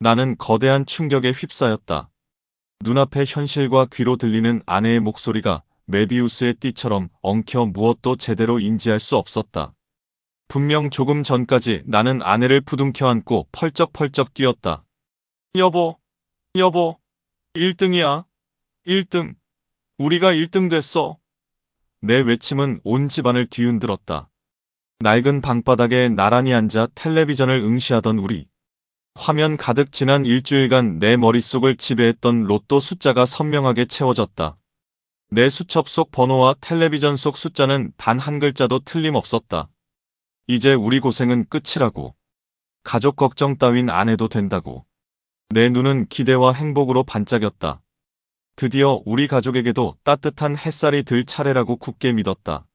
나는 거대한 충격에 휩싸였다. 눈앞의 현실과 귀로 들리는 아내의 목소리가 메비우스의 띠처럼 엉켜 무엇도 제대로 인지할 수 없었다. 분명 조금 전까지 나는 아내를 부둥켜 안고 펄쩍펄쩍 뛰었다. 여보, 여보, 1등이야. 1등. 우리가 1등 됐어. 내 외침은 온 집안을 뒤흔들었다. 낡은 방바닥에 나란히 앉아 텔레비전을 응시하던 우리. 화면 가득 지난 일주일간 내 머릿속을 지배했던 로또 숫자가 선명하게 채워졌다. 내 수첩 속 번호와 텔레비전 속 숫자는 단 한 글자도 틀림없었다. 이제 우리 고생은 끝이라고. 가족 걱정 따윈 안 해도 된다고. 내 눈은 기대와 행복으로 반짝였다. 드디어 우리 가족에게도 따뜻한 햇살이 들 차례라고 굳게 믿었다.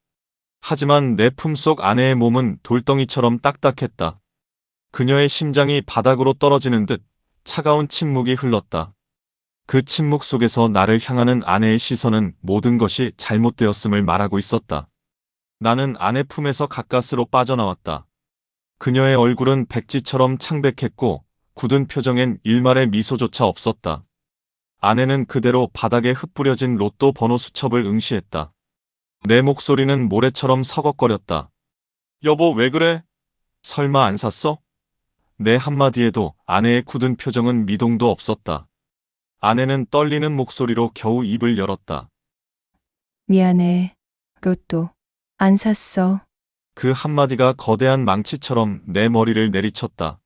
하지만 내 품속 아내의 몸은 돌덩이처럼 딱딱했다. 그녀의 심장이 바닥으로 떨어지는 듯 차가운 침묵이 흘렀다. 그 침묵 속에서 나를 향하는 아내의 시선은 모든 것이 잘못되었음을 말하고 있었다. 나는 아내 품에서 가까스로 빠져나왔다. 그녀의 얼굴은 백지처럼 창백했고 굳은 표정엔 일말의 미소조차 없었다. 아내는 그대로 바닥에 흩뿌려진 로또 번호 수첩을 응시했다. 내 목소리는 모래처럼 서걱거렸다. 여보, 왜 그래? 설마 안 샀어? 내 한마디에도 아내의 굳은 표정은 미동도 없었다. 아내는 떨리는 목소리로 겨우 입을 열었다. 미안해. 로또 안 샀어. 그 한마디가 거대한 망치처럼 내 머리를 내리쳤다.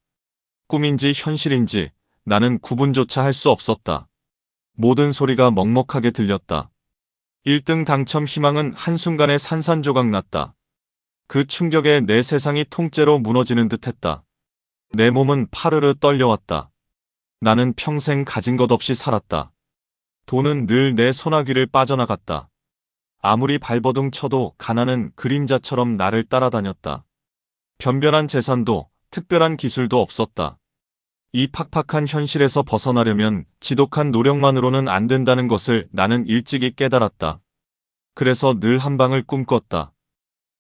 꿈인지 현실인지 나는 구분조차 할 수 없었다. 모든 소리가 먹먹하게 들렸다. 1등 당첨 희망은 한순간에 산산조각 났다. 그 충격에 내 세상이 통째로 무너지는 듯했다. 내 몸은 파르르 떨려왔다. 나는 평생 가진 것 없이 살았다. 돈은 늘 내 소나귀를 빠져나갔다. 아무리 발버둥 쳐도 가난은 그림자처럼 나를 따라다녔다. 변변한 재산도 특별한 기술도 없었다. 이 팍팍한 현실에서 벗어나려면 지독한 노력만으로는 안 된다는 것을 나는 일찍이 깨달았다. 그래서 늘 한 방을 꿈꿨다.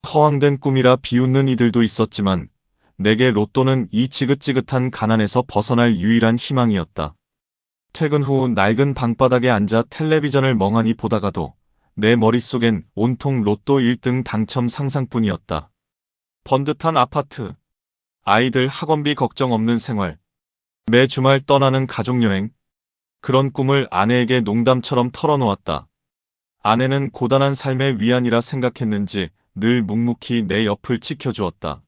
허황된 꿈이라 비웃는 이들도 있었지만 내게 로또는 이 지긋지긋한 가난에서 벗어날 유일한 희망이었다. 퇴근 후 낡은 방바닥에 앉아 텔레비전을 멍하니 보다가도 내 머릿속엔 온통 로또 1등 당첨 상상뿐이었다. 번듯한 아파트, 아이들 학원비 걱정 없는 생활, 매 주말 떠나는 가족여행. 그런 꿈을 아내에게 농담처럼 털어놓았다. 아내는 고단한 삶의 위안이라 생각했는지 늘 묵묵히 내 옆을 지켜주었다.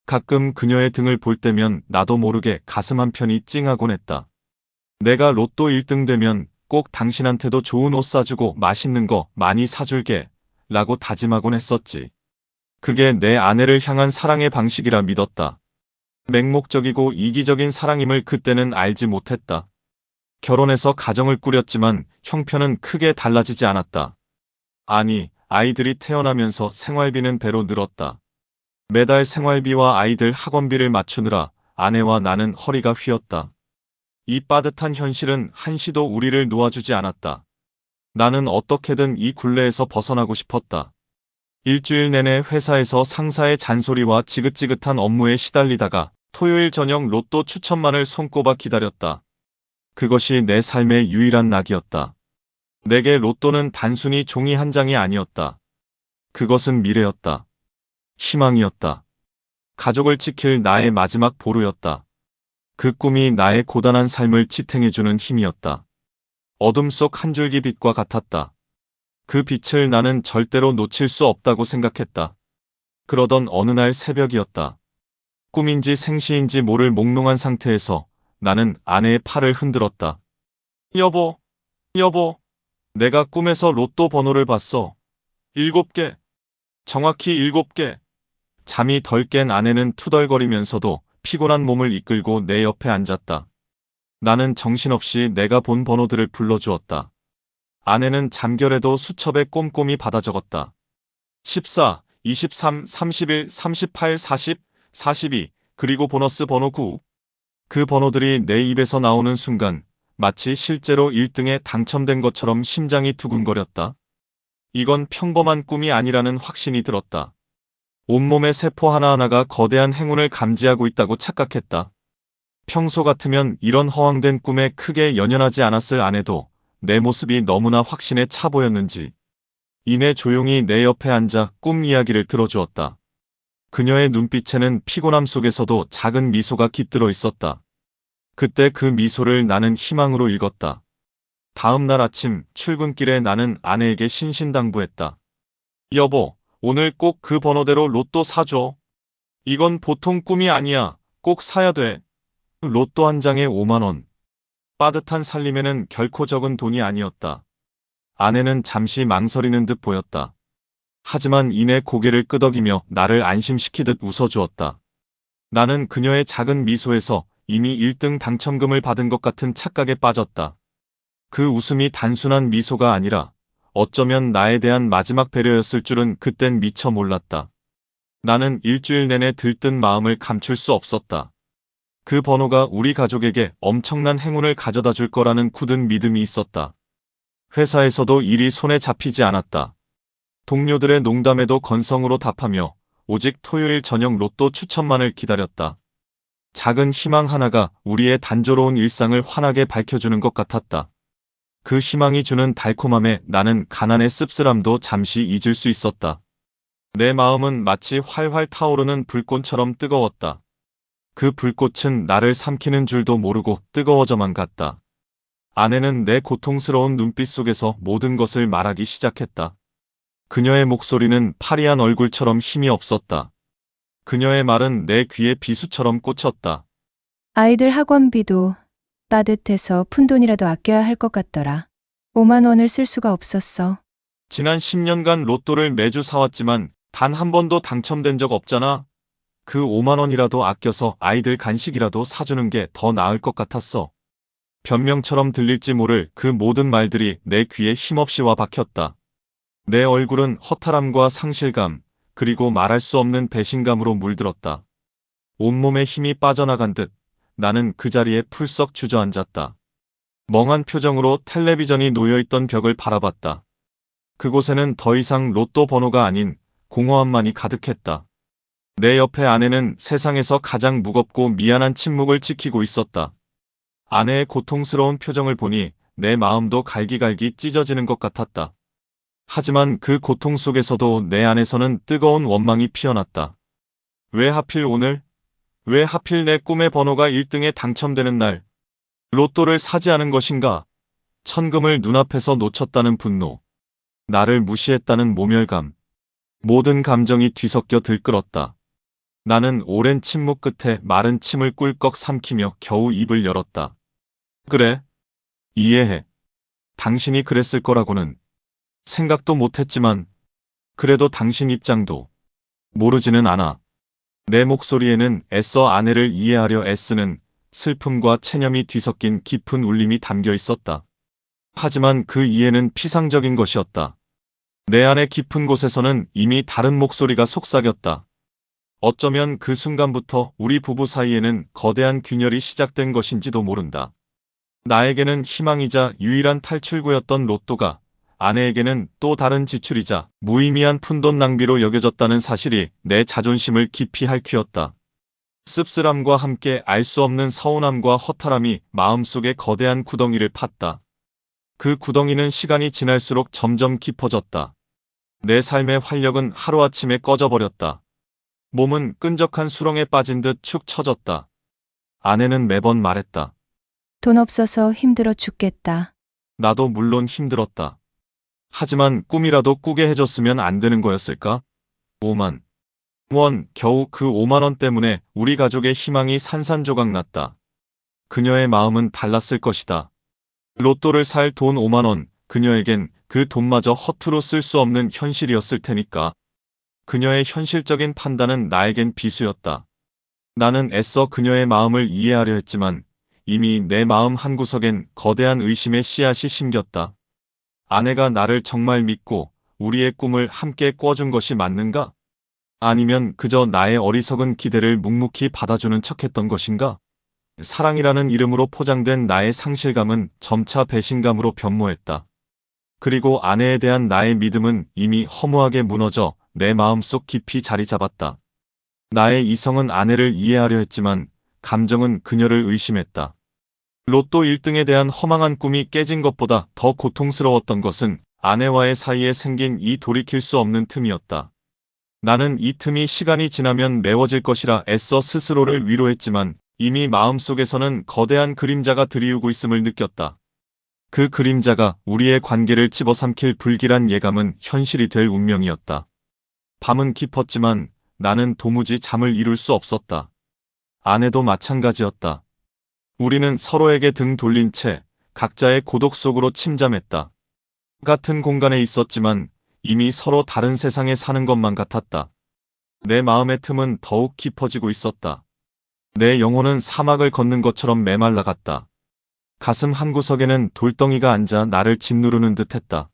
가끔 그녀의 등을 볼 때면 나도 모르게 가슴 한편이 찡하곤 했다. 내가 로또 1등 되면 꼭 당신한테도 좋은 옷 사주고 맛있는 거 많이 사줄게 라고 다짐하곤 했었지. 그게 내 아내를 향한 사랑의 방식이라 믿었다. 맹목적이고 이기적인 사랑임을 그때는 알지 못했다. 결혼해서 가정을 꾸렸지만 형편은 크게 달라지지 않았다. 아니, 아이들이 태어나면서 생활비는 배로 늘었다. 매달 생활비와 아이들 학원비를 맞추느라 아내와 나는 허리가 휘었다. 이 빠듯한 현실은 한시도 우리를 놓아주지 않았다. 나는 어떻게든 이 굴레에서 벗어나고 싶었다. 일주일 내내 회사에서 상사의 잔소리와 지긋지긋한 업무에 시달리다가 토요일 저녁 로또 추천만을 손꼽아 기다렸다. 그것이 내 삶의 유일한 낙이었다. 내게 로또는 단순히 종이 한 장이 아니었다. 그것은 미래였다. 희망이었다. 가족을 지킬 나의 마지막 보루였다. 그 꿈이 나의 고단한 삶을 지탱해주는 힘이었다. 어둠 속 한 줄기 빛과 같았다. 그 빛을 나는 절대로 놓칠 수 없다고 생각했다. 그러던 어느 날 새벽이었다. 꿈인지 생시인지 모를 몽롱한 상태에서 나는 아내의 팔을 흔들었다. 여보, 여보, 내가 꿈에서 로또 번호를 봤어. 7개. 정확히 7개. 잠이 덜 깬 아내는 투덜거리면서도 피곤한 몸을 이끌고 내 옆에 앉았다. 나는 정신없이 내가 본 번호들을 불러주었다. 아내는 잠결에도 수첩에 꼼꼼히 받아 적었다. 14, 23, 31, 38, 40, 42, 그리고 보너스 번호 9. 그 번호들이 내 입에서 나오는 순간 마치 실제로 1등에 당첨된 것처럼 심장이 두근거렸다. 이건 평범한 꿈이 아니라는 확신이 들었다. 온몸의 세포 하나하나가 거대한 행운을 감지하고 있다고 착각했다. 평소 같으면 이런 허황된 꿈에 크게 연연하지 않았을 아내도 내 모습이 너무나 확신에 차 보였는지 이내 조용히 내 옆에 앉아 꿈 이야기를 들어주었다. 그녀의 눈빛에는 피곤함 속에서도 작은 미소가 깃들어 있었다. 그때 그 미소를 나는 희망으로 읽었다. 다음 날 아침 출근길에 나는 아내에게 신신당부했다. 여보, 오늘 꼭 그 번호대로 로또 사줘. 이건 보통 꿈이 아니야. 꼭 사야 돼. 로또 한 장에 5만 원. 빠듯한 살림에는 결코 적은 돈이 아니었다. 아내는 잠시 망설이는 듯 보였다. 하지만 이내 고개를 끄덕이며 나를 안심시키듯 웃어주었다. 나는 그녀의 작은 미소에서 이미 1등 당첨금을 받은 것 같은 착각에 빠졌다. 그 웃음이 단순한 미소가 아니라 어쩌면 나에 대한 마지막 배려였을 줄은 그땐 미처 몰랐다. 나는 일주일 내내 들뜬 마음을 감출 수 없었다. 그 번호가 우리 가족에게 엄청난 행운을 가져다 줄 거라는 굳은 믿음이 있었다. 회사에서도 일이 손에 잡히지 않았다. 동료들의 농담에도 건성으로 답하며 오직 토요일 저녁 로또 추천만을 기다렸다. 작은 희망 하나가 우리의 단조로운 일상을 환하게 밝혀주는 것 같았다. 그 희망이 주는 달콤함에 나는 가난의 씁쓸함도 잠시 잊을 수 있었다. 내 마음은 마치 활활 타오르는 불꽃처럼 뜨거웠다. 그 불꽃은 나를 삼키는 줄도 모르고 뜨거워져만 갔다. 아내는 내 고통스러운 눈빛 속에서 모든 것을 말하기 시작했다. 그녀의 목소리는 파리한 얼굴처럼 힘이 없었다. 그녀의 말은 내 귀에 비수처럼 꽂혔다. 아이들 학원비도 따뜻해서 푼돈이라도 아껴야 할 것 같더라. 5만 원을 쓸 수가 없었어. 지난 10년간 로또를 매주 사왔지만 단 한 번도 당첨된 적 없잖아. 그 5만 원이라도 아껴서 아이들 간식이라도 사주는 게 더 나을 것 같았어. 변명처럼 들릴지 모를 그 모든 말들이 내 귀에 힘없이 와 박혔다. 내 얼굴은 허탈함과 상실감, 그리고 말할 수 없는 배신감으로 물들었다. 온몸에 힘이 빠져나간 듯 나는 그 자리에 풀썩 주저앉았다. 멍한 표정으로 텔레비전이 놓여있던 벽을 바라봤다. 그곳에는 더 이상 로또 번호가 아닌 공허함만이 가득했다. 내 옆에 아내는 세상에서 가장 무겁고 미안한 침묵을 지키고 있었다. 아내의 고통스러운 표정을 보니 내 마음도 갈기갈기 찢어지는 것 같았다. 하지만 그 고통 속에서도 내 안에서는 뜨거운 원망이 피어났다. 왜 하필 오늘? 왜 하필 내 꿈의 번호가 1등에 당첨되는 날? 로또를 사지 않은 것인가? 천금을 눈앞에서 놓쳤다는 분노. 나를 무시했다는 모멸감. 모든 감정이 뒤섞여 들끓었다. 나는 오랜 침묵 끝에 마른 침을 꿀꺽 삼키며 겨우 입을 열었다. 그래. 이해해. 당신이 그랬을 거라고는 생각도 못했지만 그래도 당신 입장도 모르지는 않아. 내 목소리에는 애써 아내를 이해하려 애쓰는 슬픔과 체념이 뒤섞인 깊은 울림이 담겨 있었다. 하지만 그 이해는 피상적인 것이었다. 내 안의 깊은 곳에서는 이미 다른 목소리가 속삭였다. 어쩌면 그 순간부터 우리 부부 사이에는 거대한 균열이 시작된 것인지도 모른다. 나에게는 희망이자 유일한 탈출구였던 로또가 아내에게는 또 다른 지출이자 무의미한 푼돈 낭비로 여겨졌다는 사실이 내 자존심을 깊이 핥히었다. 씁쓸함과 함께 알 수 없는 서운함과 허탈함이 마음속에 거대한 구덩이를 팠다. 그 구덩이는 시간이 지날수록 점점 깊어졌다. 내 삶의 활력은 하루아침에 꺼져버렸다. 몸은 끈적한 수렁에 빠진 듯 축 처졌다. 아내는 매번 말했다. 돈 없어서 힘들어 죽겠다. 나도 물론 힘들었다. 하지만 꿈이라도 꾸게 해줬으면 안 되는 거였을까? 5만 원, 겨우 그 5만 원 때문에 우리 가족의 희망이 산산조각 났다. 그녀의 마음은 달랐을 것이다. 로또를 살 돈 5만 원, 그녀에겐 그 돈마저 허투루 쓸 수 없는 현실이었을 테니까. 그녀의 현실적인 판단은 나에겐 비수였다. 나는 애써 그녀의 마음을 이해하려 했지만 이미 내 마음 한구석엔 거대한 의심의 씨앗이 심겼다. 아내가 나를 정말 믿고 우리의 꿈을 함께 꿔준 것이 맞는가? 아니면 그저 나의 어리석은 기대를 묵묵히 받아주는 척했던 것인가? 사랑이라는 이름으로 포장된 나의 상실감은 점차 배신감으로 변모했다. 그리고 아내에 대한 나의 믿음은 이미 허무하게 무너져 내 마음속 깊이 자리 잡았다. 나의 이성은 아내를 이해하려 했지만 감정은 그녀를 의심했다. 로또 1등에 대한 허망한 꿈이 깨진 것보다 더 고통스러웠던 것은 아내와의 사이에 생긴 이 돌이킬 수 없는 틈이었다. 나는 이 틈이 시간이 지나면 메워질 것이라 애써 스스로를 위로했지만 이미 마음속에서는 거대한 그림자가 들이우고 있음을 느꼈다. 그 그림자가 우리의 관계를 집어삼킬 불길한 예감은 현실이 될 운명이었다. 밤은 깊었지만 나는 도무지 잠을 이룰 수 없었다. 아내도 마찬가지였다. 우리는 서로에게 등 돌린 채 각자의 고독 속으로 침잠했다. 같은 공간에 있었지만 이미 서로 다른 세상에 사는 것만 같았다. 내 마음의 틈은 더욱 깊어지고 있었다. 내 영혼은 사막을 걷는 것처럼 메말라갔다. 가슴 한구석에는 돌덩이가 앉아 나를 짓누르는 듯했다.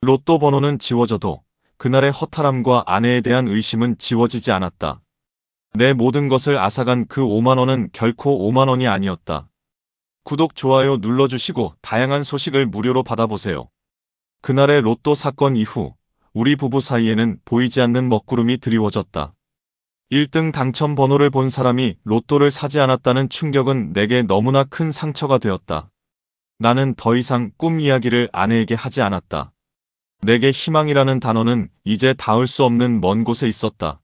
로또 번호는 지워져도 그날의 허탈함과 아내에 대한 의심은 지워지지 않았다. 내 모든 것을 앗아간 그 5만 원은 결코 5만 원이 아니었다. 구독, 좋아요 눌러주시고 다양한 소식을 무료로 받아보세요. 그날의 로또 사건 이후 우리 부부 사이에는 보이지 않는 먹구름이 드리워졌다. 1등 당첨 번호를 본 사람이 로또를 사지 않았다는 충격은 내게 너무나 큰 상처가 되었다. 나는 더 이상 꿈 이야기를 아내에게 하지 않았다. 내게 희망이라는 단어는 이제 닿을 수 없는 먼 곳에 있었다.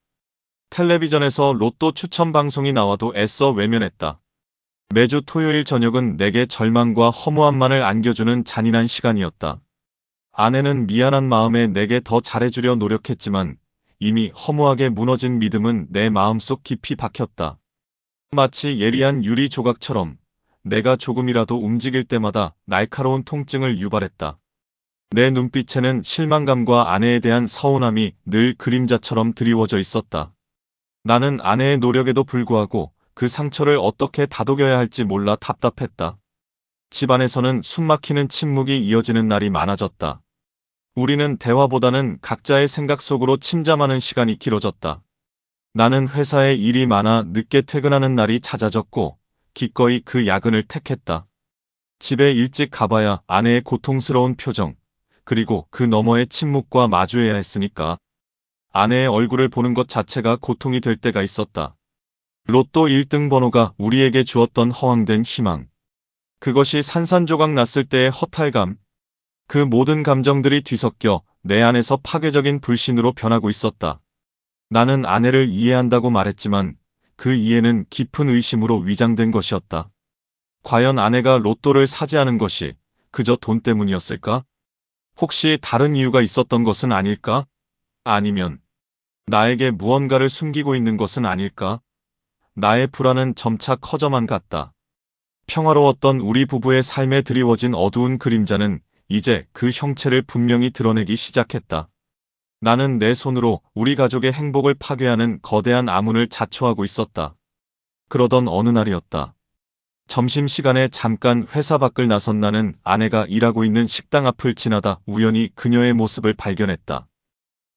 텔레비전에서 로또 추천 방송이 나와도 애써 외면했다. 매주 토요일 저녁은 내게 절망과 허무함만을 안겨주는 잔인한 시간이었다. 아내는 미안한 마음에 내게 더 잘해주려 노력했지만 이미 허무하게 무너진 믿음은 내 마음속 깊이 박혔다. 마치 예리한 유리 조각처럼 내가 조금이라도 움직일 때마다 날카로운 통증을 유발했다. 내 눈빛에는 실망감과 아내에 대한 서운함이 늘 그림자처럼 드리워져 있었다. 나는 아내의 노력에도 불구하고 그 상처를 어떻게 다독여야 할지 몰라 답답했다. 집안에서는 숨막히는 침묵이 이어지는 날이 많아졌다. 우리는 대화보다는 각자의 생각 속으로 침잠하는 시간이 길어졌다. 나는 회사에 일이 많아 늦게 퇴근하는 날이 잦아졌고 기꺼이 그 야근을 택했다. 집에 일찍 가봐야 아내의 고통스러운 표정, 그리고 그 너머의 침묵과 마주해야 했으니까. 아내의 얼굴을 보는 것 자체가 고통이 될 때가 있었다. 로또 1등 번호가 우리에게 주었던 허황된 희망. 그것이 산산조각 났을 때의 허탈감. 그 모든 감정들이 뒤섞여 내 안에서 파괴적인 불신으로 변하고 있었다. 나는 아내를 이해한다고 말했지만 그 이해는 깊은 의심으로 위장된 것이었다. 과연 아내가 로또를 사지 않은 것이 그저 돈 때문이었을까? 혹시 다른 이유가 있었던 것은 아닐까? 아니면 나에게 무언가를 숨기고 있는 것은 아닐까? 나의 불안은 점차 커져만 갔다. 평화로웠던 우리 부부의 삶에 드리워진 어두운 그림자는 이제 그 형체를 분명히 드러내기 시작했다. 나는 내 손으로 우리 가족의 행복을 파괴하는 거대한 암훈을 자초하고 있었다. 그러던 어느 날이었다. 점심시간에 잠깐 회사 밖을 나선 나는 아내가 일하고 있는 식당 앞을 지나다 우연히 그녀의 모습을 발견했다.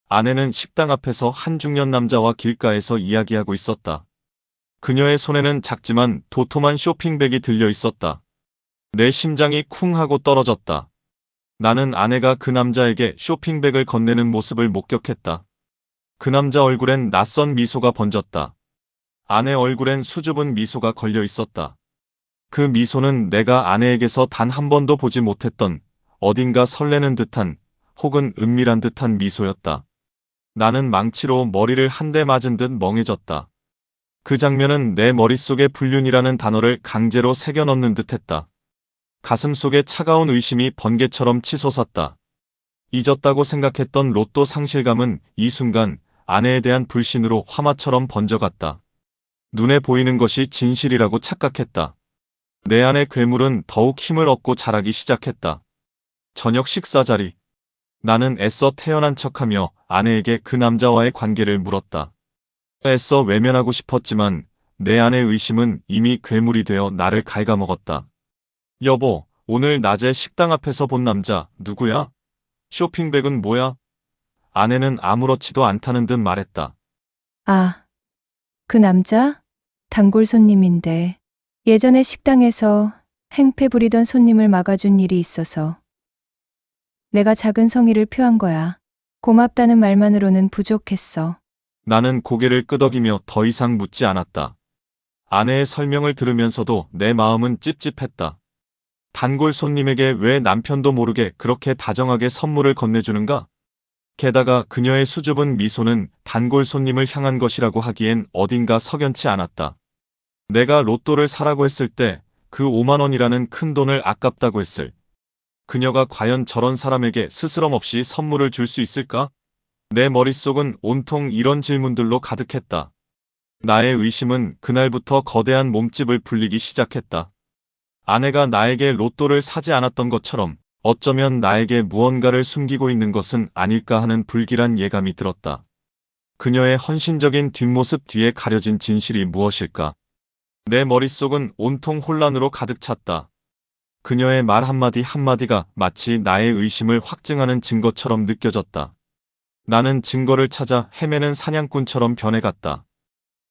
아내는 식당 앞에서 한 중년 남자와 길가에서 이야기하고 있었다. 그녀의 손에는 작지만 도톰한 쇼핑백이 들려 있었다. 내 심장이 쿵 하고 떨어졌다. 나는 아내가 그 남자에게 쇼핑백을 건네는 모습을 목격했다. 그 남자 얼굴엔 낯선 미소가 번졌다. 아내 얼굴엔 수줍은 미소가 걸려 있었다. 그 미소는 내가 아내에게서 단 한 번도 보지 못했던 어딘가 설레는 듯한 혹은 은밀한 듯한 미소였다. 나는 망치로 머리를 한 대 맞은 듯 멍해졌다. 그 장면은 내 머릿속에 불륜이라는 단어를 강제로 새겨 넣는 듯했다. 가슴 속에 차가운 의심이 번개처럼 치솟았다. 잊었다고 생각했던 로또 상실감은 이 순간 아내에 대한 불신으로 화마처럼 번져갔다. 눈에 보이는 것이 진실이라고 착각했다. 내 안의 괴물은 더욱 힘을 얻고 자라기 시작했다. 저녁 식사 자리. 나는 애써 태연한 척하며 아내에게 그 남자와의 관계를 물었다. 애써 외면하고 싶었지만 내 안의 의심은 이미 괴물이 되어 나를 갉아먹었다. 여보, 오늘 낮에 식당 앞에서 본 남자 누구야? 쇼핑백은 뭐야? 아내는 아무렇지도 않다는 듯 말했다. 아, 그 남자? 단골 손님인데 예전에 식당에서 행패 부리던 손님을 막아준 일이 있어서 내가 작은 성의를 표한 거야. 고맙다는 말만으로는 부족했어. 나는 고개를 끄덕이며 더 이상 묻지 않았다. 아내의 설명을 들으면서도 내 마음은 찝찝했다. 단골 손님에게 왜 남편도 모르게 그렇게 다정하게 선물을 건네주는가? 게다가 그녀의 수줍은 미소는 단골 손님을 향한 것이라고 하기엔 어딘가 석연치 않았다. 내가 로또를 사라고 했을 때 그 5만 원이라는 큰 돈을 아깝다고 했을. 그녀가 과연 저런 사람에게 스스럼 없이 선물을 줄 수 있을까? 내 머릿속은 온통 이런 질문들로 가득했다. 나의 의심은 그날부터 거대한 몸집을 불리기 시작했다. 아내가 나에게 로또를 사지 않았던 것처럼 어쩌면 나에게 무언가를 숨기고 있는 것은 아닐까 하는 불길한 예감이 들었다. 그녀의 헌신적인 뒷모습 뒤에 가려진 진실이 무엇일까? 내 머릿속은 온통 혼란으로 가득 찼다. 그녀의 말 한마디 한마디가 마치 나의 의심을 확증하는 증거처럼 느껴졌다. 나는 증거를 찾아 헤매는 사냥꾼처럼 변해갔다.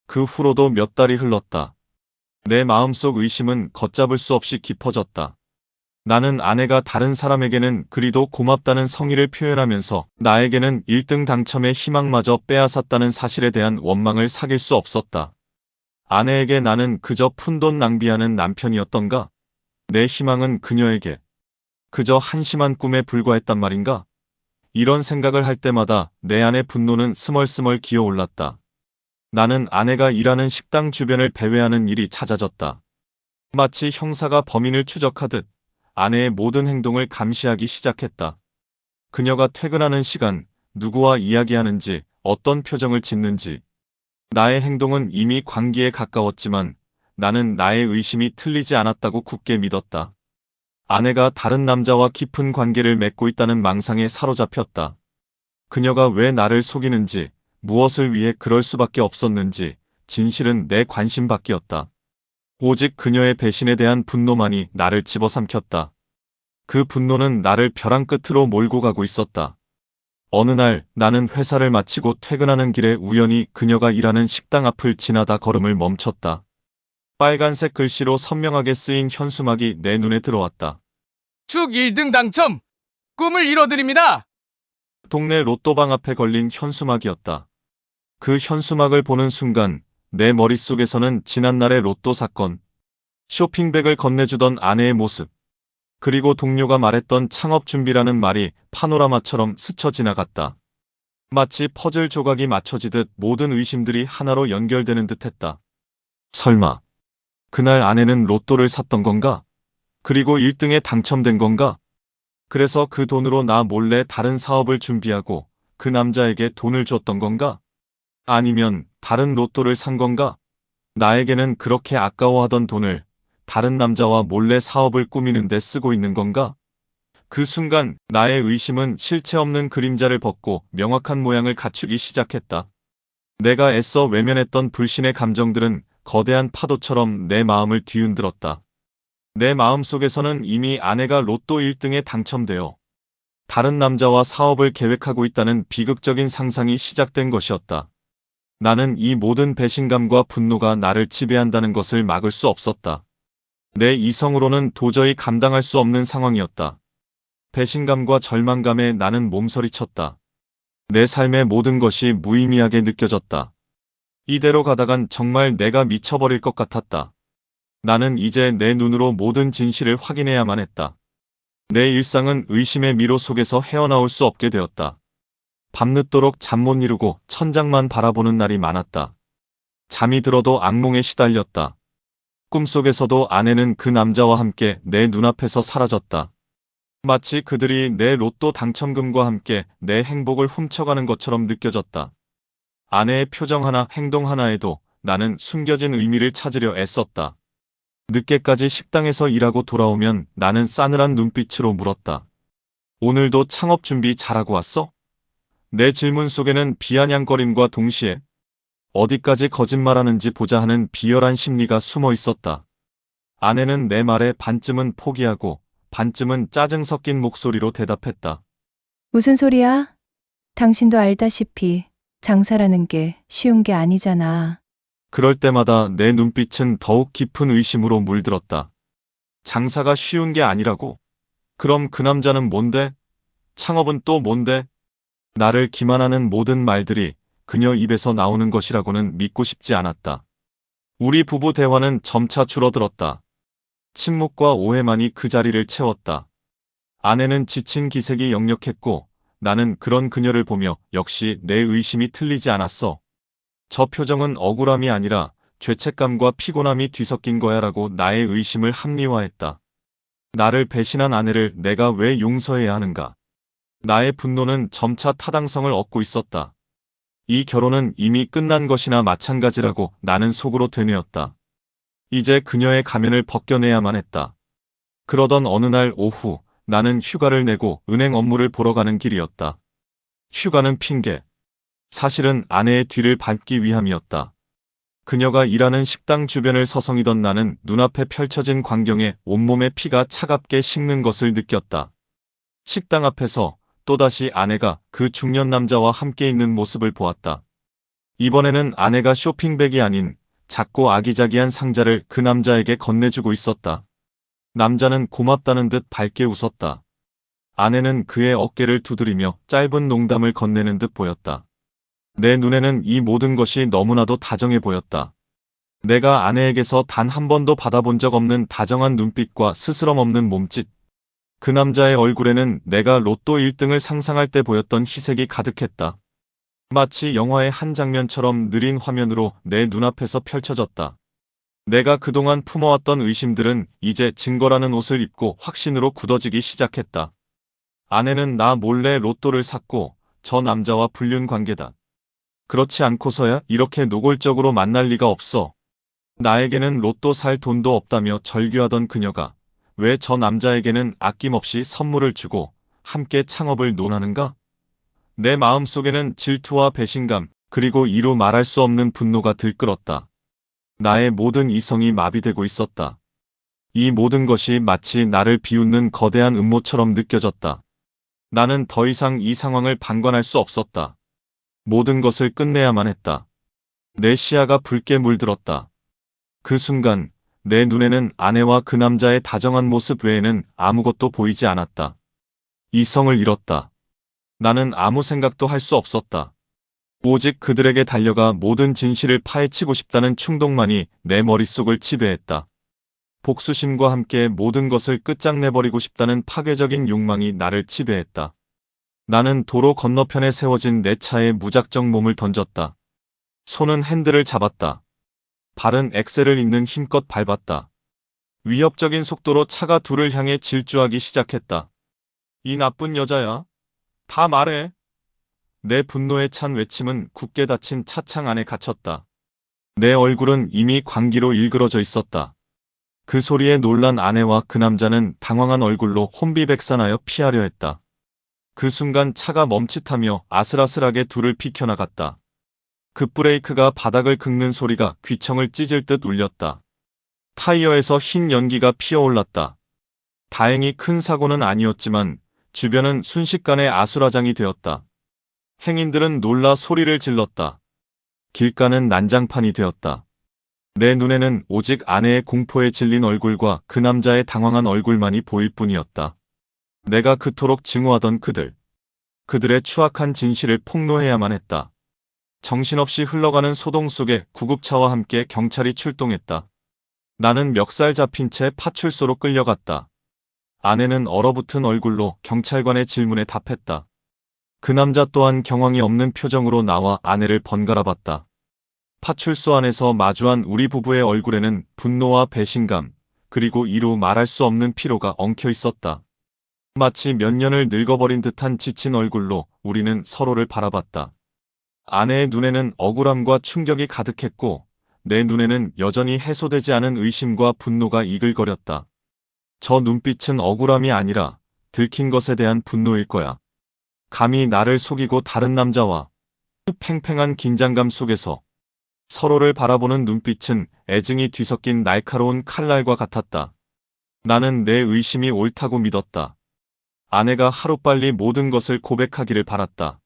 그 후로도 몇 달이 흘렀다. 내 마음속 의심은 걷잡을 수 없이 깊어졌다. 나는 아내가 다른 사람에게는 그리도 고맙다는 성의를 표현하면서 나에게는 1등 당첨의 희망마저 빼앗았다는 사실에 대한 원망을 사귈 수 없었다. 아내에게 나는 그저 푼돈 낭비하는 남편이었던가? 내 희망은 그녀에게 그저 한심한 꿈에 불과했단 말인가? 이런 생각을 할 때마다 내 안의 분노는 스멀스멀 기어올랐다. 나는 아내가 일하는 식당 주변을 배회하는 일이 잦아졌다. 마치 형사가 범인을 추적하듯 아내의 모든 행동을 감시하기 시작했다. 그녀가 퇴근하는 시간, 누구와 이야기하는지, 어떤 표정을 짓는지. 나의 행동은 이미 광기에 가까웠지만 나는 나의 의심이 틀리지 않았다고 굳게 믿었다. 아내가 다른 남자와 깊은 관계를 맺고 있다는 망상에 사로잡혔다. 그녀가 왜 나를 속이는지, 무엇을 위해 그럴 수밖에 없었는지, 진실은 내 관심 밖이었다. 오직 그녀의 배신에 대한 분노만이 나를 집어삼켰다. 그 분노는 나를 벼랑 끝으로 몰고 가고 있었다. 어느 날 나는 회사를 마치고 퇴근하는 길에 우연히 그녀가 일하는 식당 앞을 지나다 걸음을 멈췄다. 빨간색 글씨로 선명하게 쓰인 현수막이 내 눈에 들어왔다. 축 1등 당첨! 꿈을 이뤄드립니다! 동네 로또방 앞에 걸린 현수막이었다. 그 현수막을 보는 순간 내 머릿속에서는 지난날의 로또 사건, 쇼핑백을 건네주던 아내의 모습, 그리고 동료가 말했던 창업 준비라는 말이 파노라마처럼 스쳐 지나갔다. 마치 퍼즐 조각이 맞춰지듯 모든 의심들이 하나로 연결되는 듯했다. 설마 그날 아내는 로또를 샀던 건가? 그리고 1등에 당첨된 건가? 그래서 그 돈으로 나 몰래 다른 사업을 준비하고 그 남자에게 돈을 줬던 건가? 아니면 다른 로또를 산 건가? 나에게는 그렇게 아까워하던 돈을 다른 남자와 몰래 사업을 꾸미는 데 쓰고 있는 건가? 그 순간 나의 의심은 실체 없는 그림자를 벗고 명확한 모양을 갖추기 시작했다. 내가 애써 외면했던 불신의 감정들은 거대한 파도처럼 내 마음을 뒤흔들었다. 내 마음속에서는 이미 아내가 로또 1등에 당첨되어 다른 남자와 사업을 계획하고 있다는 비극적인 상상이 시작된 것이었다. 나는 이 모든 배신감과 분노가 나를 지배한다는 것을 막을 수 없었다. 내 이성으로는 도저히 감당할 수 없는 상황이었다. 배신감과 절망감에 나는 몸서리쳤다. 내 삶의 모든 것이 무의미하게 느껴졌다. 이대로 가다간 정말 내가 미쳐버릴 것 같았다. 나는 이제 내 눈으로 모든 진실을 확인해야만 했다. 내 일상은 의심의 미로 속에서 헤어나올 수 없게 되었다. 밤늦도록 잠 못 이루고 천장만 바라보는 날이 많았다. 잠이 들어도 악몽에 시달렸다. 꿈속에서도 아내는 그 남자와 함께 내 눈앞에서 사라졌다. 마치 그들이 내 로또 당첨금과 함께 내 행복을 훔쳐가는 것처럼 느껴졌다. 아내의 표정 하나, 행동 하나에도 나는 숨겨진 의미를 찾으려 애썼다. 늦게까지 식당에서 일하고 돌아오면 나는 싸늘한 눈빛으로 물었다. 오늘도 창업 준비 잘하고 왔어? 내 질문 속에는 비아냥거림과 동시에 어디까지 거짓말하는지 보자 하는 비열한 심리가 숨어 있었다. 아내는 내 말에 반쯤은 포기하고 반쯤은 짜증 섞인 목소리로 대답했다. 무슨 소리야? 당신도 알다시피 장사라는 게 쉬운 게 아니잖아. 그럴 때마다 내 눈빛은 더욱 깊은 의심으로 물들었다. 장사가 쉬운 게 아니라고? 그럼 그 남자는 뭔데? 창업은 또 뭔데? 나를 기만하는 모든 말들이 그녀 입에서 나오는 것이라고는 믿고 싶지 않았다. 우리 부부 대화는 점차 줄어들었다. 침묵과 오해만이 그 자리를 채웠다. 아내는 지친 기색이 역력했고 나는 그런 그녀를 보며 역시 내 의심이 틀리지 않았어. 저 표정은 억울함이 아니라 죄책감과 피곤함이 뒤섞인 거야라고 나의 의심을 합리화했다. 나를 배신한 아내를 내가 왜 용서해야 하는가? 나의 분노는 점차 타당성을 얻고 있었다. 이 결혼은 이미 끝난 것이나 마찬가지라고 나는 속으로 되뇌었다. 이제 그녀의 가면을 벗겨내야만 했다. 그러던 어느 날 오후 나는 휴가를 내고 은행 업무를 보러 가는 길이었다. 휴가는 핑계. 사실은 아내의 뒤를 밟기 위함이었다. 그녀가 일하는 식당 주변을 서성이던 나는 눈앞에 펼쳐진 광경에 온몸에 피가 차갑게 식는 것을 느꼈다. 식당 앞에서 또다시 아내가 그 중년 남자와 함께 있는 모습을 보았다. 이번에는 아내가 쇼핑백이 아닌 작고 아기자기한 상자를 그 남자에게 건네주고 있었다. 남자는 고맙다는 듯 밝게 웃었다. 아내는 그의 어깨를 두드리며 짧은 농담을 건네는 듯 보였다. 내 눈에는 이 모든 것이 너무나도 다정해 보였다. 내가 아내에게서 단 한 번도 받아본 적 없는 다정한 눈빛과 스스럼 없는 몸짓. 그 남자의 얼굴에는 내가 로또 1등을 상상할 때 보였던 희색이 가득했다. 마치 영화의 한 장면처럼 느린 화면으로 내 눈앞에서 펼쳐졌다. 내가 그동안 품어왔던 의심들은 이제 증거라는 옷을 입고 확신으로 굳어지기 시작했다. 아내는 나 몰래 로또를 샀고 저 남자와 불륜 관계다. 그렇지 않고서야 이렇게 노골적으로 만날 리가 없어. 나에게는 로또 살 돈도 없다며 절규하던 그녀가 왜 저 남자에게는 아낌없이 선물을 주고 함께 창업을 논하는가? 내 마음속에는 질투와 배신감 그리고 이루 말할 수 없는 분노가 들끓었다. 나의 모든 이성이 마비되고 있었다. 이 모든 것이 마치 나를 비웃는 거대한 음모처럼 느껴졌다. 나는 더 이상 이 상황을 방관할 수 없었다. 모든 것을 끝내야만 했다. 내 시야가 붉게 물들었다. 그 순간 내 눈에는 아내와 그 남자의 다정한 모습 외에는 아무것도 보이지 않았다. 이성을 잃었다. 나는 아무 생각도 할 수 없었다. 오직 그들에게 달려가 모든 진실을 파헤치고 싶다는 충동만이 내 머릿속을 지배했다. 복수심과 함께 모든 것을 끝장내버리고 싶다는 파괴적인 욕망이 나를 지배했다. 나는 도로 건너편에 세워진 내 차에 무작정 몸을 던졌다. 손은 핸들을 잡았다. 발은 엑셀을 잇는 힘껏 밟았다. 위협적인 속도로 차가 둘을 향해 질주하기 시작했다. 이 나쁜 여자야. 다 말해. 내 분노에 찬 외침은 굳게 닫힌 차창 안에 갇혔다. 내 얼굴은 이미 광기로 일그러져 있었다. 그 소리에 놀란 아내와 그 남자는 당황한 얼굴로 혼비백산하여 피하려 했다. 그 순간 차가 멈칫하며 아슬아슬하게 둘을 비켜나갔다. 급브레이크가 바닥을 긁는 소리가 귀청을 찢을 듯 울렸다. 타이어에서 흰 연기가 피어올랐다. 다행히 큰 사고는 아니었지만 주변은 순식간에 아수라장이 되었다. 행인들은 놀라 소리를 질렀다. 길가는 난장판이 되었다. 내 눈에는 오직 아내의 공포에 질린 얼굴과 그 남자의 당황한 얼굴만이 보일 뿐이었다. 내가 그토록 증오하던 그들의 추악한 진실을 폭로해야만 했다. 정신없이 흘러가는 소동 속에 구급차와 함께 경찰이 출동했다. 나는 멱살 잡힌 채 파출소로 끌려갔다. 아내는 얼어붙은 얼굴로 경찰관의 질문에 답했다. 그 남자 또한 경황이 없는 표정으로 나와 아내를 번갈아 봤다. 파출소 안에서 마주한 우리 부부의 얼굴에는 분노와 배신감, 그리고 이루 말할 수 없는 피로가 엉켜 있었다. 마치 몇 년을 늙어버린 듯한 지친 얼굴로 우리는 서로를 바라봤다. 아내의 눈에는 억울함과 충격이 가득했고 내 눈에는 여전히 해소되지 않은 의심과 분노가 이글거렸다. 저 눈빛은 억울함이 아니라 들킨 것에 대한 분노일 거야. 감히 나를 속이고 다른 남자와 팽팽한 긴장감 속에서 서로를 바라보는 눈빛은 애증이 뒤섞인 날카로운 칼날과 같았다. 나는 내 의심이 옳다고 믿었다. 아내가 하루빨리 모든 것을 고백하기를 바랐다.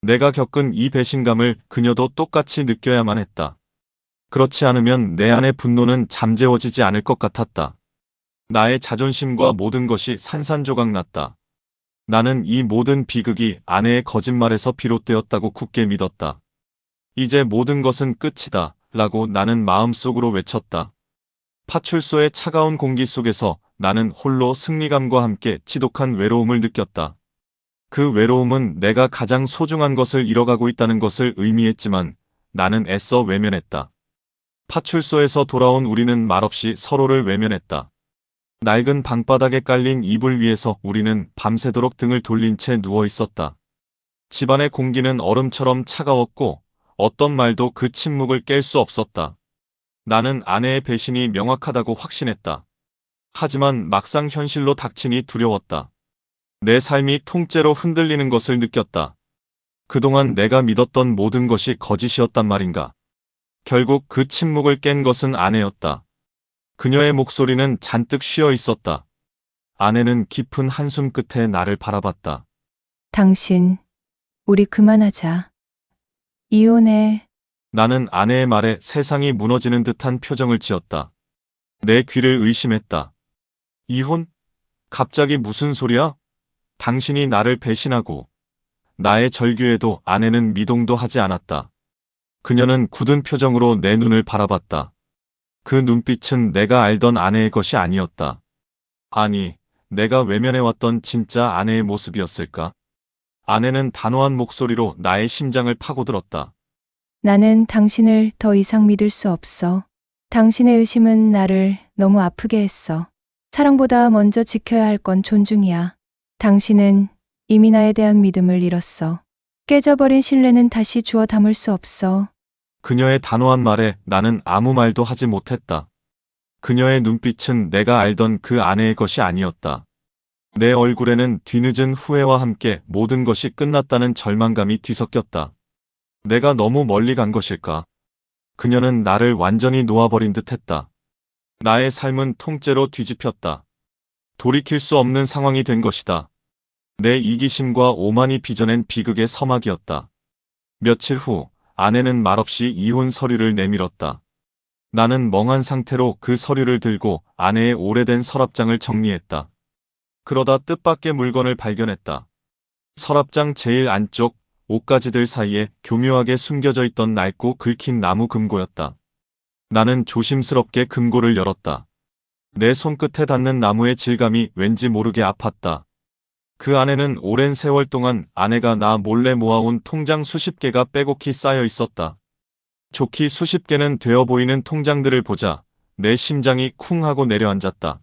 내가 겪은 이 배신감을 그녀도 똑같이 느껴야만 했다. 그렇지 않으면 내 안의 분노는 잠재워지지 않을 것 같았다. 나의 자존심과 모든 것이 산산조각 났다. 나는 이 모든 비극이 아내의 거짓말에서 비롯되었다고 굳게 믿었다. 이제 모든 것은 끝이다 라고 나는 마음속으로 외쳤다. 파출소의 차가운 공기 속에서 나는 홀로 승리감과 함께 지독한 외로움을 느꼈다. 그 외로움은 내가 가장 소중한 것을 잃어가고 있다는 것을 의미했지만 나는 애써 외면했다. 파출소에서 돌아온 우리는 말없이 서로를 외면했다. 낡은 방바닥에 깔린 이불 위에서 우리는 밤새도록 등을 돌린 채 누워 있었다. 집안의 공기는 얼음처럼 차가웠고 어떤 말도 그 침묵을 깰 수 없었다. 나는 아내의 배신이 명확하다고 확신했다. 하지만 막상 현실로 닥치니 두려웠다. 내 삶이 통째로 흔들리는 것을 느꼈다. 그동안 내가 믿었던 모든 것이 거짓이었단 말인가. 결국 그 침묵을 깬 것은 아내였다. 그녀의 목소리는 잔뜩 쉬어 있었다. 아내는 깊은 한숨 끝에 나를 바라봤다. 당신, 우리 그만하자. 이혼해. 나는 아내의 말에 세상이 무너지는 듯한 표정을 지었다. 내 귀를 의심했다. 이혼? 갑자기 무슨 소리야? 당신이 나를 배신하고 나의 절규에도 아내는 미동도 하지 않았다. 그녀는 굳은 표정으로 내 눈을 바라봤다. 그 눈빛은 내가 알던 아내의 것이 아니었다. 아니, 내가 외면해왔던 진짜 아내의 모습이었을까? 아내는 단호한 목소리로 나의 심장을 파고들었다. 나는 당신을 더 이상 믿을 수 없어. 당신의 의심은 나를 너무 아프게 했어. 사랑보다 먼저 지켜야 할 건 존중이야. 당신은 이미 나에 대한 믿음을 잃었어. 깨져버린 신뢰는 다시 주워 담을 수 없어. 그녀의 단호한 말에 나는 아무 말도 하지 못했다. 그녀의 눈빛은 내가 알던 그 아내의 것이 아니었다. 내 얼굴에는 뒤늦은 후회와 함께 모든 것이 끝났다는 절망감이 뒤섞였다. 내가 너무 멀리 간 것일까? 그녀는 나를 완전히 놓아버린 듯했다. 나의 삶은 통째로 뒤집혔다. 돌이킬 수 없는 상황이 된 것이다. 내 이기심과 오만이 빚어낸 비극의 서막이었다. 며칠 후 아내는 말없이 이혼 서류를 내밀었다. 나는 멍한 상태로 그 서류를 들고 아내의 오래된 서랍장을 정리했다. 그러다 뜻밖의 물건을 발견했다. 서랍장 제일 안쪽 옷가지들 사이에 교묘하게 숨겨져 있던 낡고 긁힌 나무 금고였다. 나는 조심스럽게 금고를 열었다. 내 손끝에 닿는 나무의 질감이 왠지 모르게 아팠다. 그 안에는 오랜 세월 동안 아내가 나 몰래 모아온 통장 수십 개가 빼곡히 쌓여 있었다. 좋기 수십 개는 되어 보이는 통장들을 보자 내 심장이 쿵 하고 내려앉았다.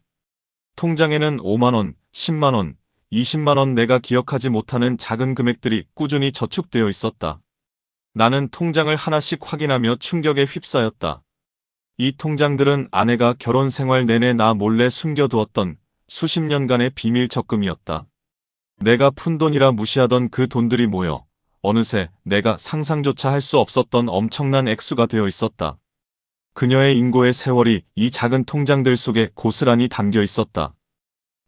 통장에는 5만 원, 10만 원, 20만 원 내가 기억하지 못하는 작은 금액들이 꾸준히 저축되어 있었다. 나는 통장을 하나씩 확인하며 충격에 휩싸였다. 이 통장들은 아내가 결혼 생활 내내 나 몰래 숨겨두었던 수십 년간의 비밀 적금이었다. 내가 푼돈이라 무시하던 그 돈들이 모여 어느새 내가 상상조차 할 수 없었던 엄청난 액수가 되어 있었다. 그녀의 인고의 세월이 이 작은 통장들 속에 고스란히 담겨 있었다.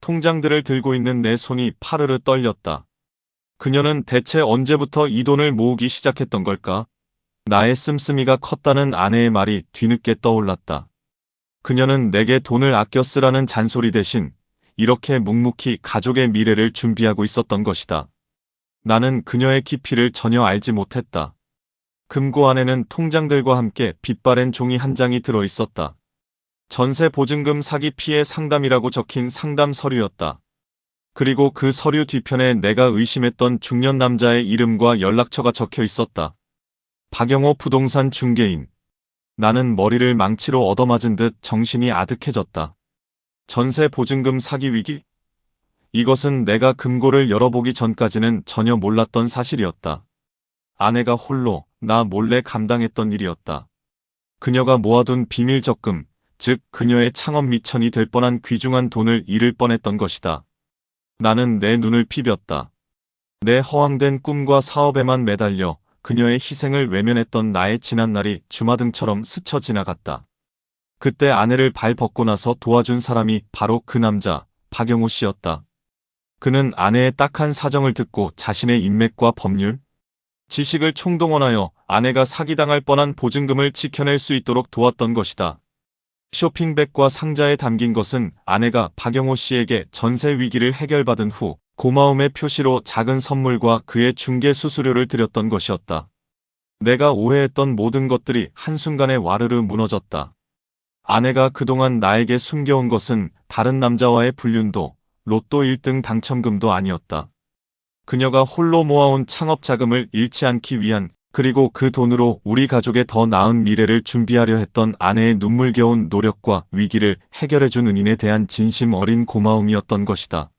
통장들을 들고 있는 내 손이 파르르 떨렸다. 그녀는 대체 언제부터 이 돈을 모으기 시작했던 걸까? 나의 씀씀이가 컸다는 아내의 말이 뒤늦게 떠올랐다. 그녀는 내게 돈을 아껴 쓰라는 잔소리 대신 이렇게 묵묵히 가족의 미래를 준비하고 있었던 것이다. 나는 그녀의 깊이를 전혀 알지 못했다. 금고 안에는 통장들과 함께 빛바랜 종이 한 장이 들어 있었다. 전세 보증금 사기 피해 상담이라고 적힌 상담 서류였다. 그리고 그 서류 뒤편에 내가 의심했던 중년 남자의 이름과 연락처가 적혀 있었다. 박영호 부동산 중개인. 나는 머리를 망치로 얻어맞은 듯 정신이 아득해졌다. 전세 보증금 사기 위기? 이것은 내가 금고를 열어보기 전까지는 전혀 몰랐던 사실이었다. 아내가 홀로 나 몰래 감당했던 일이었다. 그녀가 모아둔 비밀 적금, 즉 그녀의 창업 미천이 될 뻔한 귀중한 돈을 잃을 뻔했던 것이다. 나는 내 눈을 피볐다. 내 허황된 꿈과 사업에만 매달려 그녀의 희생을 외면했던 나의 지난날이 주마등처럼 스쳐 지나갔다. 그때 아내를 발 벗고 나서 도와준 사람이 바로 그 남자, 박영호 씨였다. 그는 아내의 딱한 사정을 듣고 자신의 인맥과 법률, 지식을 총동원하여 아내가 사기당할 뻔한 보증금을 지켜낼 수 있도록 도왔던 것이다. 쇼핑백과 상자에 담긴 것은 아내가 박영호 씨에게 전세 위기를 해결받은 후 고마움의 표시로 작은 선물과 그의 중개 수수료를 드렸던 것이었다. 내가 오해했던 모든 것들이 한순간에 와르르 무너졌다. 아내가 그동안 나에게 숨겨온 것은 다른 남자와의 불륜도 로또 1등 당첨금도 아니었다. 그녀가 홀로 모아온 창업 자금을 잃지 않기 위한, 그리고 그 돈으로 우리 가족의 더 나은 미래를 준비하려 했던 아내의 눈물겨운 노력과 위기를 해결해준 은인에 대한 진심 어린 고마움이었던 것이다.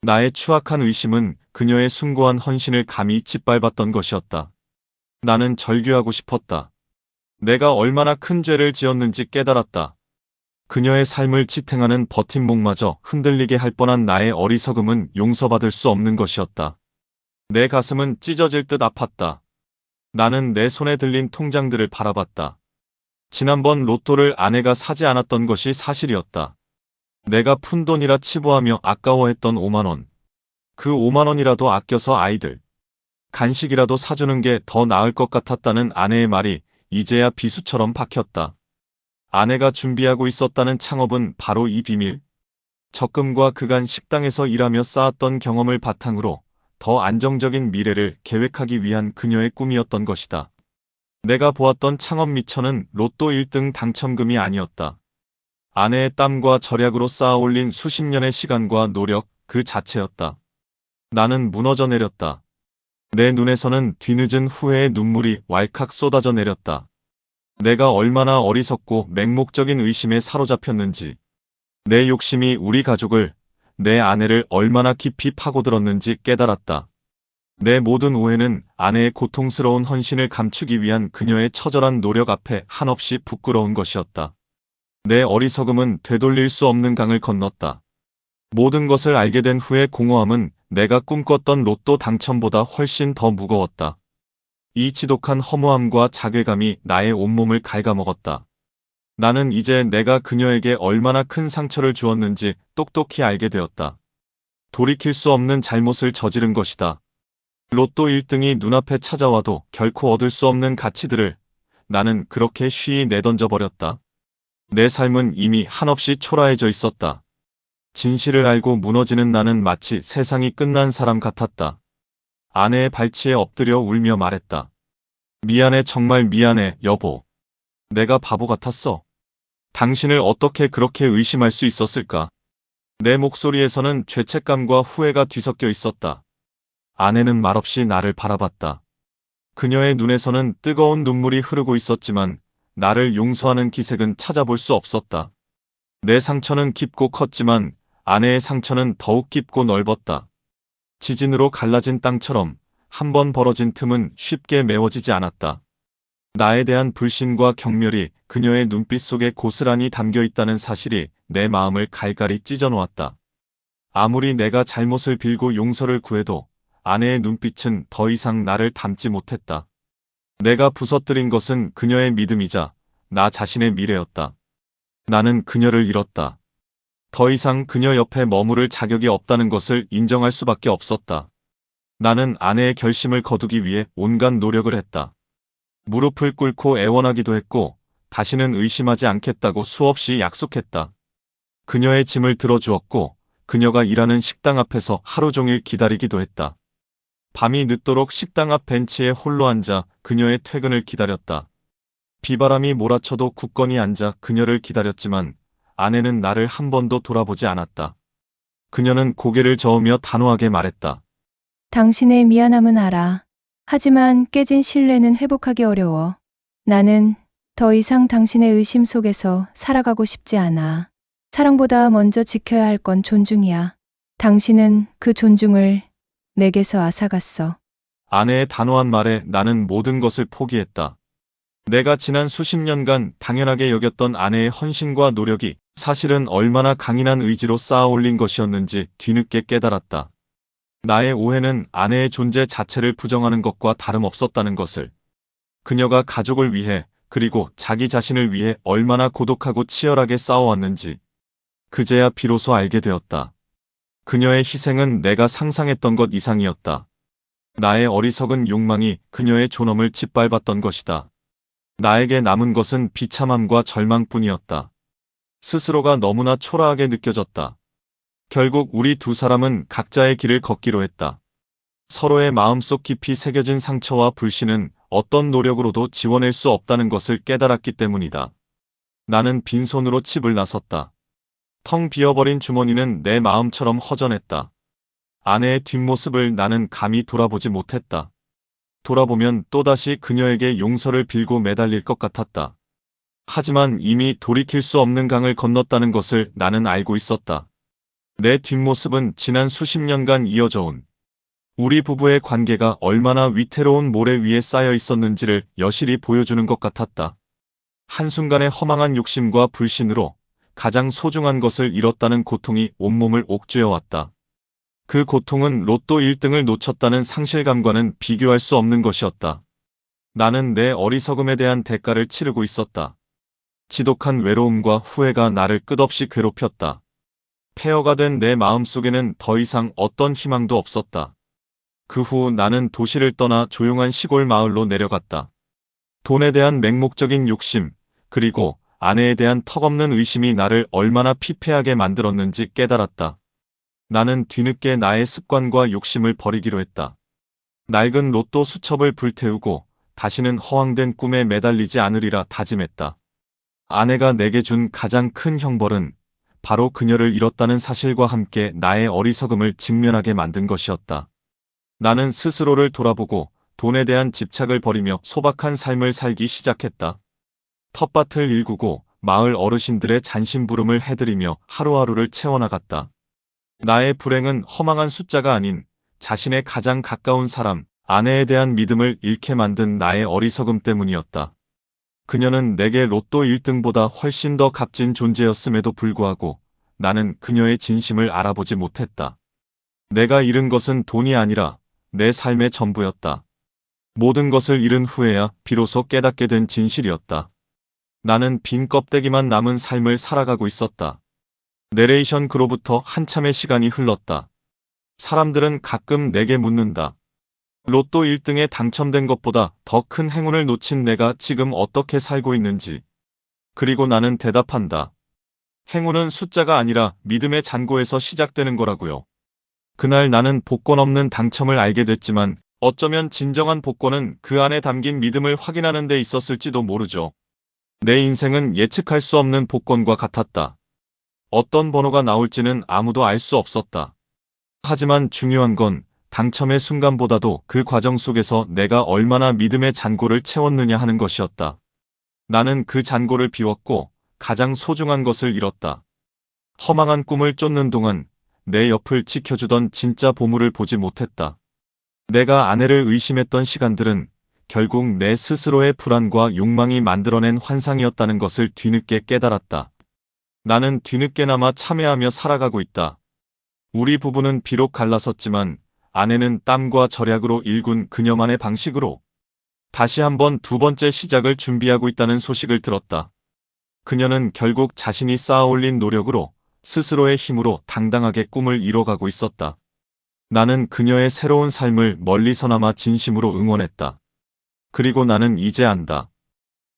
나의 추악한 의심은 그녀의 숭고한 헌신을 감히 짓밟았던 것이었다. 나는 절규하고 싶었다. 내가 얼마나 큰 죄를 지었는지 깨달았다. 그녀의 삶을 지탱하는 버팀목마저 흔들리게 할 뻔한 나의 어리석음은 용서받을 수 없는 것이었다. 내 가슴은 찢어질 듯 아팠다. 나는 내 손에 들린 통장들을 바라봤다. 지난번 로또를 아내가 사지 않았던 것이 사실이었다. 내가 푼돈이라 치부하며 아까워했던 5만 원. 그 5만 원이라도 아껴서 아이들 간식이라도 사주는 게 더 나을 것 같았다는 아내의 말이 이제야 비수처럼 박혔다. 아내가 준비하고 있었다는 창업은 바로 이 비밀. 적금과 그간 식당에서 일하며 쌓았던 경험을 바탕으로 더 안정적인 미래를 계획하기 위한 그녀의 꿈이었던 것이다. 내가 보았던 창업 미천은 로또 1등 당첨금이 아니었다. 아내의 땀과 절약으로 쌓아올린 수십 년의 시간과 노력 그 자체였다. 나는 무너져 내렸다. 내 눈에서는 뒤늦은 후회의 눈물이 왈칵 쏟아져 내렸다. 내가 얼마나 어리석고 맹목적인 의심에 사로잡혔는지, 내 욕심이 우리 가족을, 내 아내를 얼마나 깊이 파고들었는지 깨달았다. 내 모든 오해는 아내의 고통스러운 헌신을 감추기 위한 그녀의 처절한 노력 앞에 한없이 부끄러운 것이었다. 내 어리석음은 되돌릴 수 없는 강을 건넜다. 모든 것을 알게 된 후의 공허함은 내가 꿈꿨던 로또 당첨보다 훨씬 더 무거웠다. 이 지독한 허무함과 자괴감이 나의 온몸을 갉아먹었다. 나는 이제 내가 그녀에게 얼마나 큰 상처를 주었는지 똑똑히 알게 되었다. 돌이킬 수 없는 잘못을 저지른 것이다. 로또 1등이 눈앞에 찾아와도 결코 얻을 수 없는 가치들을 나는 그렇게 쉬이 내던져 버렸다. 내 삶은 이미 한없이 초라해져 있었다. 진실을 알고 무너지는 나는 마치 세상이 끝난 사람 같았다. 아내의 발치에 엎드려 울며 말했다. 미안해, 정말 미안해, 여보. 내가 바보 같았어. 당신을 어떻게 그렇게 의심할 수 있었을까? 내 목소리에서는 죄책감과 후회가 뒤섞여 있었다. 아내는 말없이 나를 바라봤다. 그녀의 눈에서는 뜨거운 눈물이 흐르고 있었지만 나를 용서하는 기색은 찾아볼 수 없었다. 내 상처는 깊고 컸지만 아내의 상처는 더욱 깊고 넓었다. 지진으로 갈라진 땅처럼 한 번 벌어진 틈은 쉽게 메워지지 않았다. 나에 대한 불신과 경멸이 그녀의 눈빛 속에 고스란히 담겨 있다는 사실이 내 마음을 갈갈이 찢어 놓았다. 아무리 내가 잘못을 빌고 용서를 구해도 아내의 눈빛은 더 이상 나를 담지 못했다. 내가 부서뜨린 것은 그녀의 믿음이자 나 자신의 미래였다. 나는 그녀를 잃었다. 더 이상 그녀 옆에 머무를 자격이 없다는 것을 인정할 수밖에 없었다. 나는 아내의 결심을 거두기 위해 온갖 노력을 했다. 무릎을 꿇고 애원하기도 했고 다시는 의심하지 않겠다고 수없이 약속했다. 그녀의 짐을 들어주었고 그녀가 일하는 식당 앞에서 하루 종일 기다리기도 했다. 밤이 늦도록 식당 앞 벤치에 홀로 앉아 그녀의 퇴근을 기다렸다. 비바람이 몰아쳐도 굳건히 앉아 그녀를 기다렸지만 아내는 나를 한 번도 돌아보지 않았다. 그녀는 고개를 저으며 단호하게 말했다. 당신의 미안함은 알아. 하지만 깨진 신뢰는 회복하기 어려워. 나는 더 이상 당신의 의심 속에서 살아가고 싶지 않아. 사랑보다 먼저 지켜야 할 건 존중이야. 당신은 그 존중을 내게서 앗아갔어. 아내의 단호한 말에 나는 모든 것을 포기했다. 내가 지난 수십 년간 당연하게 여겼던 아내의 헌신과 노력이 사실은 얼마나 강인한 의지로 쌓아올린 것이었는지 뒤늦게 깨달았다. 나의 오해는 아내의 존재 자체를 부정하는 것과 다름없었다는 것을. 그녀가 가족을 위해 그리고 자기 자신을 위해 얼마나 고독하고 치열하게 싸워왔는지 그제야 비로소 알게 되었다. 그녀의 희생은 내가 상상했던 것 이상이었다. 나의 어리석은 욕망이 그녀의 존엄을 짓밟았던 것이다. 나에게 남은 것은 비참함과 절망뿐이었다. 스스로가 너무나 초라하게 느껴졌다. 결국 우리 두 사람은 각자의 길을 걷기로 했다. 서로의 마음속 깊이 새겨진 상처와 불신은 어떤 노력으로도 지워낼 수 없다는 것을 깨달았기 때문이다. 나는 빈손으로 집을 나섰다. 텅 비어버린 주머니는 내 마음처럼 허전했다. 아내의 뒷모습을 나는 감히 돌아보지 못했다. 돌아보면 또다시 그녀에게 용서를 빌고 매달릴 것 같았다. 하지만 이미 돌이킬 수 없는 강을 건넜다는 것을 나는 알고 있었다. 내 뒷모습은 지난 수십 년간 이어져 온 우리 부부의 관계가 얼마나 위태로운 모래 위에 쌓여 있었는지를 여실히 보여주는 것 같았다. 한순간의 허망한 욕심과 불신으로 가장 소중한 것을 잃었다는 고통이 온몸을 옥죄어왔다. 그 고통은 로또 1등을 놓쳤다는 상실감과는 비교할 수 없는 것이었다. 나는 내 어리석음에 대한 대가를 치르고 있었다. 지독한 외로움과 후회가 나를 끝없이 괴롭혔다. 폐허가 된 내 마음속에는 더 이상 어떤 희망도 없었다. 그 후 나는 도시를 떠나 조용한 시골 마을로 내려갔다. 돈에 대한 맹목적인 욕심, 그리고 아내에 대한 턱없는 의심이 나를 얼마나 피폐하게 만들었는지 깨달았다. 나는 뒤늦게 나의 습관과 욕심을 버리기로 했다. 낡은 로또 수첩을 불태우고 다시는 허황된 꿈에 매달리지 않으리라 다짐했다. 아내가 내게 준 가장 큰 형벌은 바로 그녀를 잃었다는 사실과 함께 나의 어리석음을 직면하게 만든 것이었다. 나는 스스로를 돌아보고 돈에 대한 집착을 버리며 소박한 삶을 살기 시작했다. 텃밭을 일구고 마을 어르신들의 잔심부름을 해드리며 하루하루를 채워나갔다. 나의 불행은 허망한 숫자가 아닌 자신의 가장 가까운 사람, 아내에 대한 믿음을 잃게 만든 나의 어리석음 때문이었다. 그녀는 내게 로또 1등보다 훨씬 더 값진 존재였음에도 불구하고 나는 그녀의 진심을 알아보지 못했다. 내가 잃은 것은 돈이 아니라 내 삶의 전부였다. 모든 것을 잃은 후에야 비로소 깨닫게 된 진실이었다. 나는 빈 껍데기만 남은 삶을 살아가고 있었다. 내레이션 그로부터 한참의 시간이 흘렀다. 사람들은 가끔 내게 묻는다. 로또 1등에 당첨된 것보다 더 큰 행운을 놓친 내가 지금 어떻게 살고 있는지. 그리고 나는 대답한다. 행운은 숫자가 아니라 믿음의 잔고에서 시작되는 거라고요. 그날 나는 복권 없는 당첨을 알게 됐지만 어쩌면 진정한 복권은 그 안에 담긴 믿음을 확인하는 데 있었을지도 모르죠. 내 인생은 예측할 수 없는 복권과 같았다. 어떤 번호가 나올지는 아무도 알 수 없었다. 하지만 중요한 건 당첨의 순간보다도 그 과정 속에서 내가 얼마나 믿음의 잔고를 채웠느냐 하는 것이었다. 나는 그 잔고를 비웠고 가장 소중한 것을 잃었다. 허망한 꿈을 쫓는 동안 내 옆을 지켜주던 진짜 보물을 보지 못했다. 내가 아내를 의심했던 시간들은 결국 내 스스로의 불안과 욕망이 만들어낸 환상이었다는 것을 뒤늦게 깨달았다. 나는 뒤늦게나마 참회하며 살아가고 있다. 우리 부부는 비록 갈라섰지만 아내는 땀과 절약으로 일군 그녀만의 방식으로 다시 한번 두 번째 시작을 준비하고 있다는 소식을 들었다. 그녀는 결국 자신이 쌓아올린 노력으로 스스로의 힘으로 당당하게 꿈을 이뤄가고 있었다. 나는 그녀의 새로운 삶을 멀리서나마 진심으로 응원했다. 그리고 나는 이제 안다.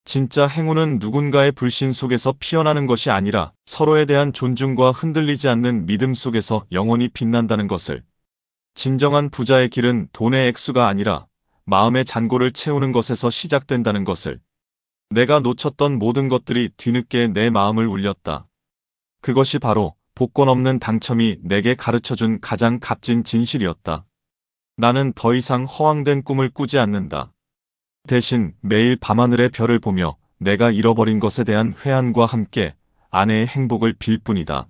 진짜 행운은 누군가의 불신 속에서 피어나는 것이 아니라 서로에 대한 존중과 흔들리지 않는 믿음 속에서 영원히 빛난다는 것을. 진정한 부자의 길은 돈의 액수가 아니라 마음의 잔고를 채우는 것에서 시작된다는 것을. 내가 놓쳤던 모든 것들이 뒤늦게 내 마음을 울렸다. 그것이 바로 복권 없는 당첨이 내게 가르쳐준 가장 값진 진실이었다. 나는 더 이상 허황된 꿈을 꾸지 않는다. 대신 매일 밤하늘의 별을 보며 내가 잃어버린 것에 대한 회한과 함께 아내의 행복을 빌 뿐이다.